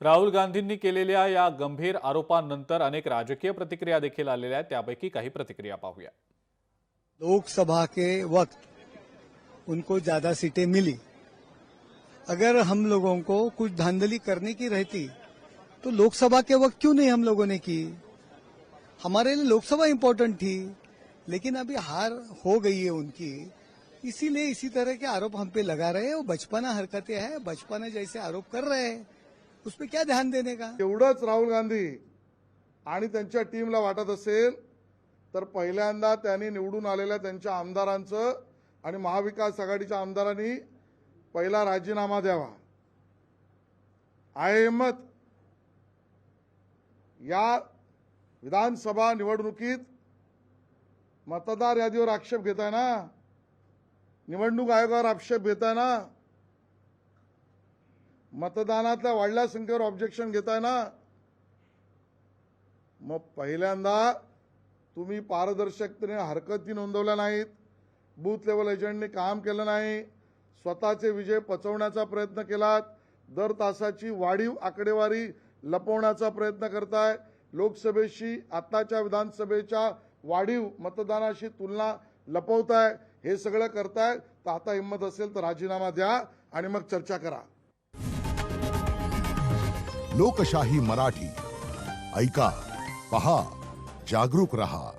राहुल गांधींनी केलेल्या या गंभीर आरोपांनंतर अनेक राजकीय प्रतिक्रिया देखील आलेल्या आहेत। त्यापैकी काही प्रतिक्रिया पाहूया। लोकसभा के वक्त उनको ज्यादा सीटें मिली। अगर हम लोगों को कुछ धांधली करने की रहती तो लोकसभा के वक्त क्यों नहीं हम लोगों ने की। हमारे लिए लोकसभा इम्पोर्टेंट थी, लेकिन अभी हार हो गई है उनकी, इसीलिए इसी तरह के आरोप हम पे लगा रहे हैं। वो बचपना हरकतें हैं, बचपना जैसे आरोप कर रहे हैं, उस पर क्या ध्यान देने का। एवढंच राहुल गांधी आणि त्यांच्या टीमला वाटत असेल तर पहिल्यांदा त्यांनी निवडून आलेल्या त्यांच्या आमदारांचं आणि महाविकास आघाडीच्या आमदारांनी पहिला राजीनामा द्यावा। आहे हिम्मत या विधानसभा निवडणुकीत मतदार यादीवर आक्षेप घेताय ना, निवडणूक आयोगावर आक्षेप घेताय ना, मतदानातल्या वाढल्या संख्येवर ऑब्जेक्शन घेताय ना। मग पहिल्यांदा तुम्ही पारदर्शकतेने हरकती नोंदवल्या नाहीत, बूथ लेवल एजंटने काम केलं नाही, स्वतःचे विजय पचवण्याचा प्रयत्न केलात, दर तासाची वाढीव आकडेवारी लपवण्याचा प्रयत्न करताय, लोकसभेशी आताच्या विधानसभेच्या वाढीव मतदानाशी तुलना लपवताय, हे सगळं करताय। तर आता हिम्मत असेल तर राजीनामा द्या आणि मग चर्चा करा। लोकशाही मराठी ऐका, पहा, जागरूक रहा।